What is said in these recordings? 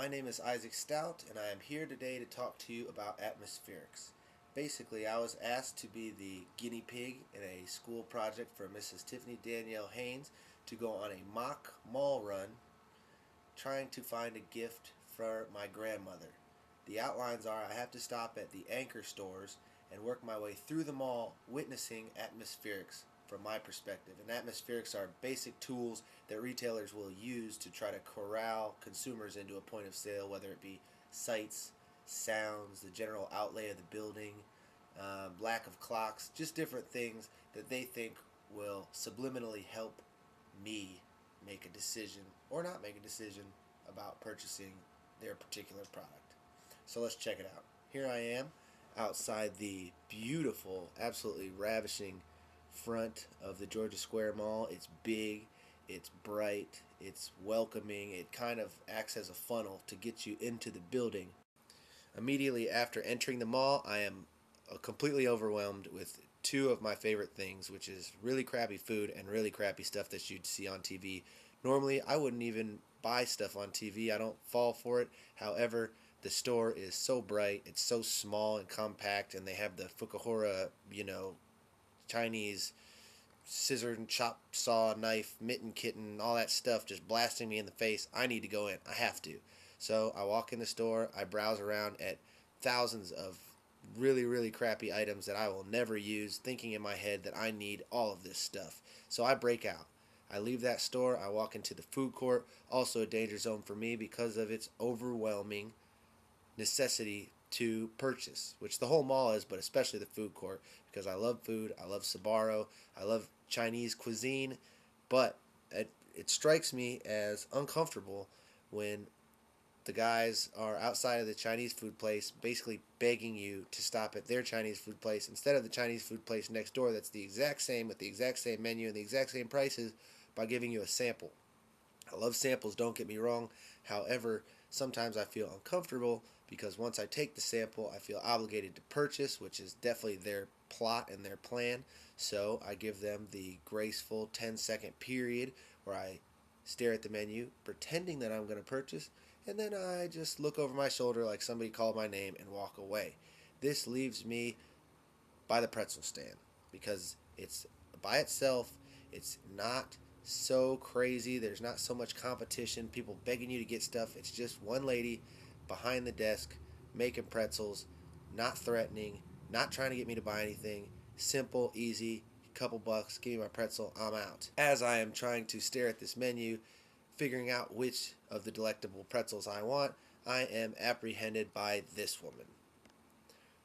My name is Isaac Stout, and I am here today to talk to you about atmospherics. Basically, I was asked to be the guinea pig in a school project for Mrs. Tiffany Haynes to go on a mock mall run trying to find a gift for my grandmother. The outlines are I have to stop at the anchor stores and work my way through the mall witnessing atmospherics from my perspective. And atmospherics are basic tools that retailers will use to try to corral consumers into a point of sale, whether it be sights, sounds, the general outlay of the building, lack of clocks, just different things that they think will subliminally help me make a decision or not make a decision about purchasing their particular product. So let's check it out. Here I am outside the beautiful, absolutely ravishing front of the Georgia Square Mall. It's big, it's bright, it's welcoming. It kind of acts as a funnel to get you into the building. Immediately after entering the mall, I am completely overwhelmed with two of my favorite things, which is really crappy food and really crappy stuff that you'd see on TV. Normally, I wouldn't even buy stuff on TV. I don't fall for it. However, the store is so bright, it's so small and compact, and they have the Fukuhara, Chinese scissor and chop saw knife mitten kitten, all that stuff just blasting me in the face. I need to go in. I have to. So I walk in the store, I browse around at thousands of really crappy items that I will never use, thinking in my head that I need all of this stuff. So I break out. I leave that store, I walk into the food court, also a danger zone for me because of its overwhelming necessity to purchase, which the whole mall is, but especially the food court, because I love food, I love Sbarro, I love Chinese cuisine, but it strikes me as uncomfortable when the guys are outside of the Chinese food place basically begging you to stop at their Chinese food place instead of the Chinese food place next door that's the exact same with the exact same menu and the exact same prices by giving you a sample. I love samples, don't get me wrong. However, sometimes I feel uncomfortable because once I take the sample, I feel obligated to purchase, which is definitely their plot and their plan. So I give them the graceful 10-second period where I stare at the menu, pretending that I'm going to purchase, and then I just look over my shoulder like somebody called my name and walk away. This leaves me by the pretzel stand because it's by itself. It's not so crazy. There's not so much competition, people begging you to get stuff. It's just one lady behind the desk making pretzels, not threatening, not trying to get me to buy anything. Simple, easy, couple bucks, give me my pretzel, I'm out. As I am trying to stare at this menu, figuring out which of the delectable pretzels I want, I am apprehended by this woman.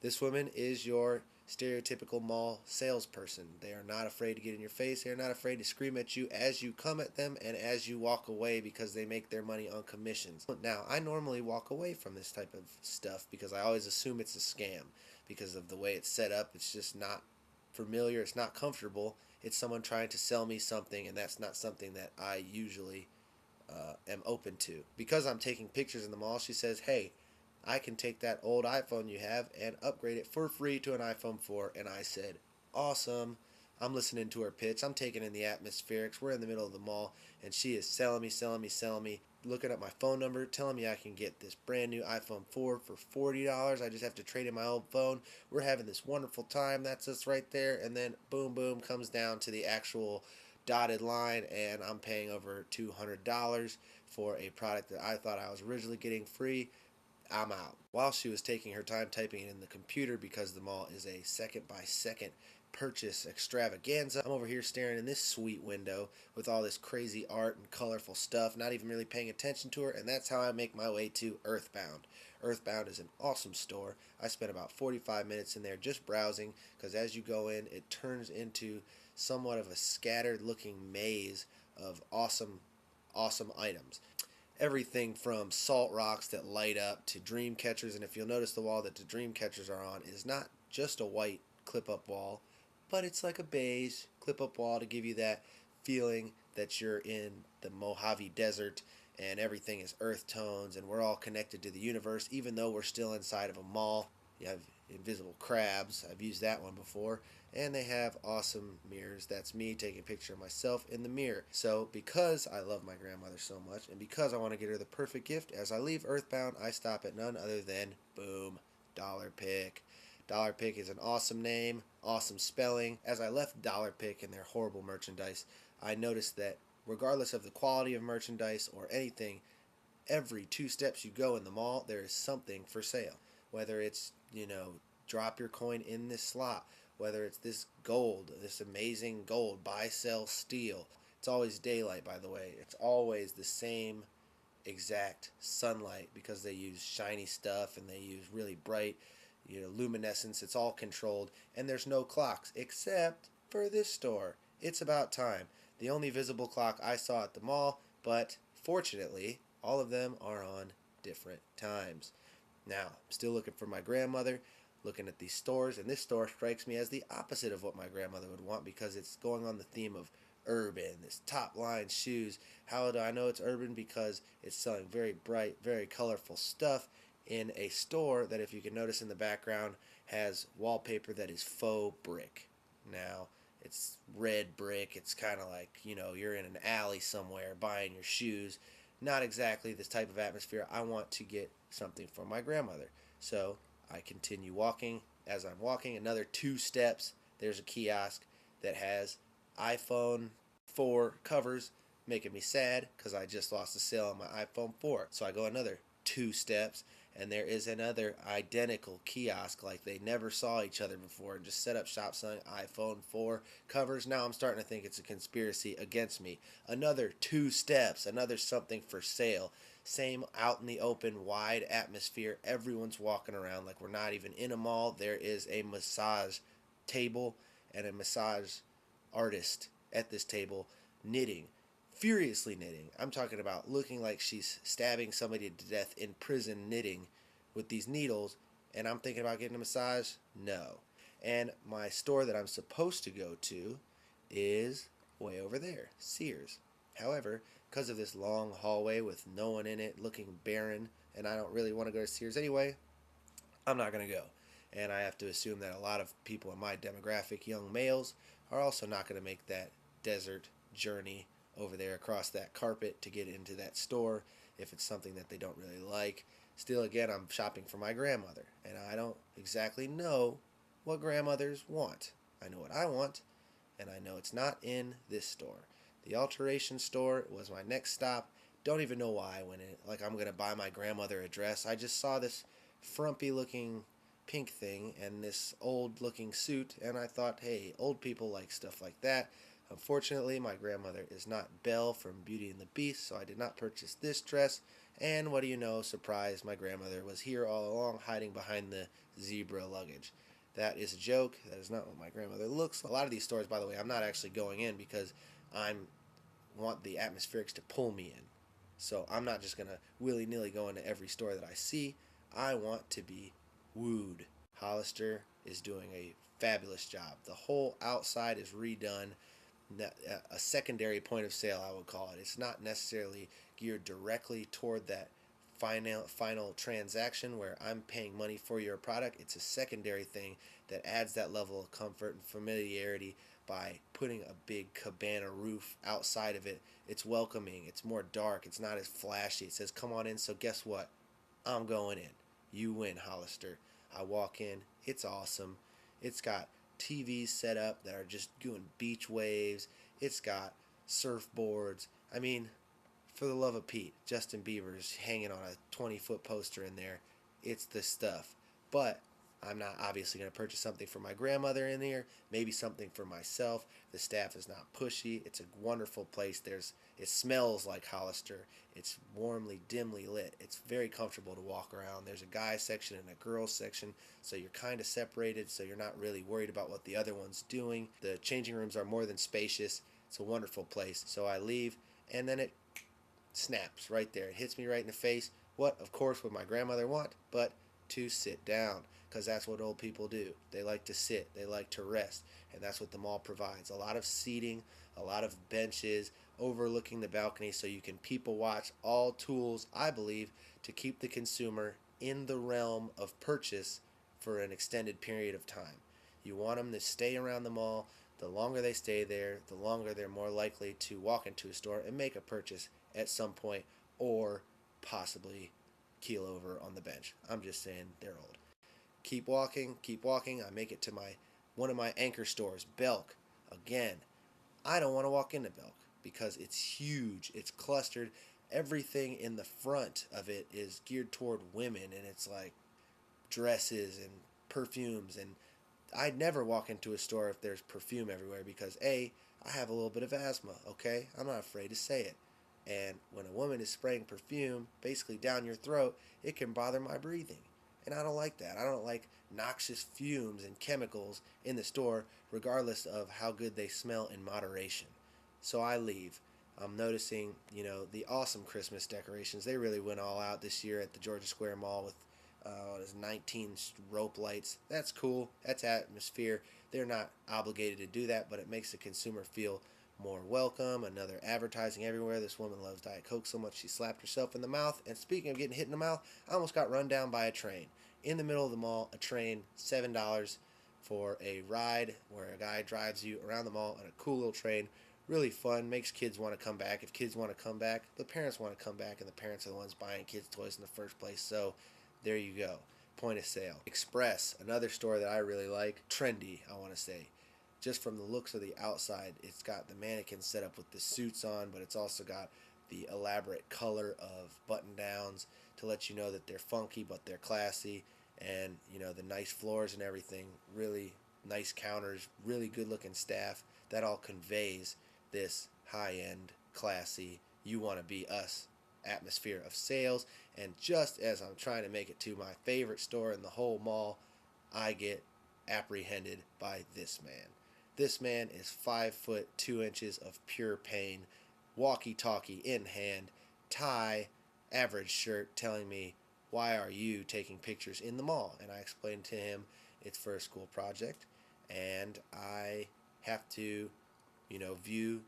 This woman is your stereotypical mall salesperson. They are not afraid to get in your face. They are not afraid to scream at you as you come at them and as you walk away because they make their money on commissions. Now, I normally walk away from this type of stuff because I always assume it's a scam because of the way it's set up. It's just not familiar. It's not comfortable. It's someone trying to sell me something, and that's not something that I usually am open to. Because I'm taking pictures in the mall, she says, hey, I can take that old iPhone you have and upgrade it for free to an iPhone 4. And I said, awesome. I'm listening to her pitch. I'm taking in the atmospherics. We're in the middle of the mall, and she is selling me, looking at my phone number, telling me I can get this brand new iPhone 4 for $40. I just have to trade in my old phone. We're having this wonderful time. That's us right there. And then boom, comes down to the actual dotted line, and I'm paying over $200 for a product that I thought I was originally getting free. I'm out. While she was taking her time typing it in the computer because the mall is a second-by-second purchase extravaganza, I'm over here staring in this sweet window with all this crazy art and colorful stuff, not even really paying attention to her, and that's how I make my way to Earthbound. Earthbound is an awesome store. I spent about 45 minutes in there just browsing because as you go in, it turns into somewhat of a scattered looking maze of awesome items. Everything from salt rocks that light up to dream catchers, and if you'll notice, the wall that the dream catchers are on is not just a white clip-up wall, but it's like a beige clip-up wall to give you that feeling that you're in the Mojave Desert and everything is earth tones and we're all connected to the universe even though we're still inside of a mall. You have invisible crabs. I've used that one before. and they have awesome mirrors. That's me taking a picture of myself in the mirror. So because I love my grandmother so much, and because I want to get her the perfect gift, as I leave Earthbound, I stop at none other than, boom, Dollar Pick. Dollar Pick is an awesome name, awesome spelling. As I left Dollar Pick and their horrible merchandise, I noticed that regardless of the quality of merchandise or anything, every 2 steps you go in the mall, there is something for sale. Whether it's, drop your coin in this slot, whether it's this gold, this amazing gold, buy, sell, steal. It's always daylight, by the way. It's always the same exact sunlight because they use shiny stuff and they use really bright, luminescence. It's all controlled, and there's no clocks except for this store. It's about time. The only visible clock I saw at the mall, but fortunately, all of them are on different times. Now, I'm still looking for my grandmother, looking at these stores, and this store strikes me as the opposite of what my grandmother would want because it's going on the theme of urban, this top line shoes. How do I know it's urban? Because it's selling very bright, very colorful stuff in a store that, if you can notice in the background, has wallpaper that is faux brick. Now, it's red brick. It's kind of like, you're in an alley somewhere buying your shoes. Not exactly this type of atmosphere. I want to get something for my grandmother. So I continue walking. As I'm walking, another 2 steps, there's a kiosk that has iPhone 4 covers, making me sad because I just lost a sale on my iPhone 4. So I go another 2 steps, and there is another identical kiosk like they never saw each other before and just set up shop selling iPhone 4 covers. Now I'm starting to think it's a conspiracy against me. Another 2 steps, another something for sale. Same out in the open, wide atmosphere. Everyone's walking around like we're not even in a mall. There is a massage table and a massage artist at this table knitting, furiously knitting. I'm talking about looking like she's stabbing somebody to death in prison, knitting with these needles. And I'm thinking about getting a massage? No. And my store that I'm supposed to go to is way over there, Sears. However, because of this long hallway with no one in it, looking barren, and I don't really want to go to Sears anyway, I'm not going to go. And I have to assume that a lot of people in my demographic, young males, are also not going to make that desert journey over there across that carpet to get into that store if it's something that they don't really like. Still, again, I'm shopping for my grandmother, and I don't exactly know what grandmothers want. I know what I want, and I know it's not in this store. The alteration store was my next stop. Don't even know why I went in. Like I'm going to buy my grandmother a dress. I just saw this frumpy looking pink thing and this old looking suit, and I thought, hey, old people like stuff like that. Unfortunately, my grandmother is not Belle from Beauty and the Beast, so I did not purchase this dress. And what do you know, surprise, my grandmother was here all along, hiding behind the zebra luggage. That is a joke. That is not what my grandmother looks like. A lot of these stores, by the way, I'm not actually going in because I want the atmospherics to pull me in. So I'm not just going to willy-nilly go into every store that I see. I want to be wooed. Hollister is doing a fabulous job. The whole outside is redone. A secondary point of sale, I would call it. It's not necessarily geared directly toward that final transaction where I'm paying money for your product. It's a secondary thing that adds that level of comfort and familiarity by putting a big cabana roof outside of it. It's welcoming. It's more dark. It's not as flashy. It says, come on in. So guess what? I'm going in. You win, Hollister. I walk in. It's awesome. It's got TVs set up that are just doing beach waves. It's got surfboards. I mean, for the love of Pete, Justin Bieber's hanging on a 20-foot poster in there. It's the stuff. But I'm not obviously going to purchase something for my grandmother in here, maybe something for myself. The staff is not pushy. It's a wonderful place. It smells like Hollister. It's warmly, dimly lit. It's very comfortable to walk around. There's a guys section and a girls section, so you're kind of separated, so you're not really worried about what the other one's doing. The changing rooms are more than spacious. It's a wonderful place. So I leave, and then it snaps right there. It hits me right in the face. What, of course, would my grandmother want? But to sit down, because that's what old people do. They like to sit. They like to rest, and that's what the mall provides. A lot of seating, a lot of benches overlooking the balcony so you can people watch. All tools, I believe, to keep the consumer in the realm of purchase for an extended period of time. You want them to stay around the mall. The longer they stay there, the longer they're more likely to walk into a store and make a purchase at some point, or possibly keel over on the bench. I'm just saying they're old. Keep walking, keep walking. I make it to one of my anchor stores, Belk. Again, I don't want to walk into Belk because it's huge. It's clustered. Everything in the front of it is geared toward women, and it's like dresses and perfumes. And I'd never walk into a store if there's perfume everywhere because A, I have a little bit of asthma, okay? I'm not afraid to say it. And when a woman is spraying perfume basically down your throat, it can bother my breathing. And I don't like that. I don't like noxious fumes and chemicals in the store, regardless of how good they smell in moderation. So I leave. I'm noticing, the awesome Christmas decorations. They really went all out this year at the Georgia Square Mall with 19 rope lights. That's cool. That's atmosphere. They're not obligated to do that, but it makes the consumer feel more welcome. Another advertising everywhere. This woman loves Diet Coke so much she slapped herself in the mouth. And speaking of getting hit in the mouth, I almost got run down by a train. In the middle of the mall, a train, $7 for a ride where a guy drives you around the mall on a cool little train. Really fun, makes kids want to come back. If kids want to come back, the parents want to come back, and the parents are the ones buying kids toys in the first place. So there you go. Point of sale. Express, another store that I really like. Trendy, I want to say. Just from the looks of the outside, it's got the mannequins set up with the suits on, but it's also got the elaborate color of button downs to let you know that they're funky but they're classy, and the nice floors and everything, really nice counters, really good looking staff. That all conveys this high-end, classy, you want to be us atmosphere of sales. And just as I'm trying to make it to my favorite store in the whole mall, I get apprehended by this man. This man is 5'2" of pure pain, walkie-talkie in hand, tie, average shirt, telling me, why are you taking pictures in the mall? And I explained to him it's for a school project, and I have to, view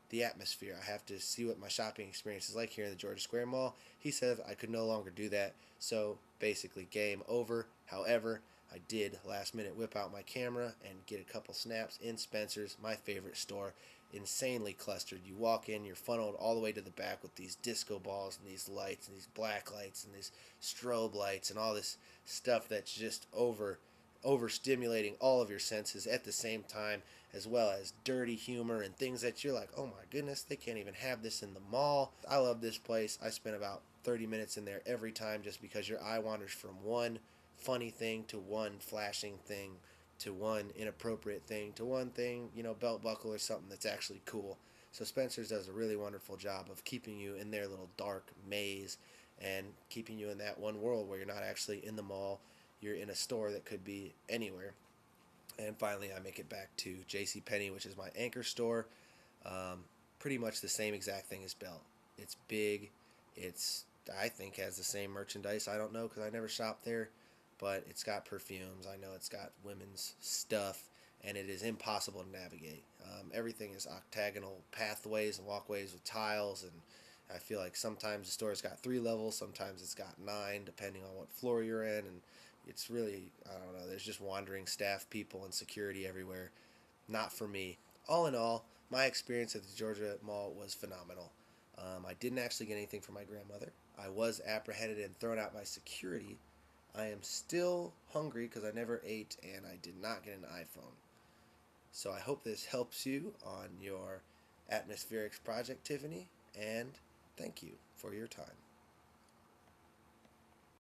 the atmosphere. I have to see what my shopping experience is like here in the Georgia Square Mall. He said I could no longer do that, so basically game over. However, I did last minute whip out my camera and get a couple snaps in Spencer's, my favorite store. Insanely clustered. You walk in, you're funneled all the way to the back with these disco balls and these lights and these black lights and these strobe lights and all this stuff that's just overstimulating all of your senses at the same time, as well as dirty humor and things that you're like, oh my goodness, they can't even have this in the mall. I love this place. I spend about 30 minutes in there every time just because your eye wanders from one funny thing to one flashing thing to one inappropriate thing to one thing, belt buckle or something that's actually cool. So Spencer's does a really wonderful job of keeping you in their little dark maze and keeping you in that one world where you're not actually in the mall. You're in a store that could be anywhere. And finally, I make it back to JCPenney, which is my anchor store. Pretty much the same exact thing as Bell. It's big. I think, has the same merchandise. I don't know because I never shopped there. But it's got perfumes. I know it's got women's stuff. And it is impossible to navigate. Everything is octagonal pathways and walkways with tiles. And I feel like sometimes the store's got 3 levels. Sometimes it's got 9, depending on what floor you're in. And it's really, I don't know, there's just wandering staff people and security everywhere. Not for me. All in all, my experience at the Georgia Mall was phenomenal. I didn't actually get anything for my grandmother. I was apprehended and thrown out by security. I am still hungry because I never ate and I did not get an iPhone. So I hope this helps you on your atmospherics project, Tiffany, and thank you for your time.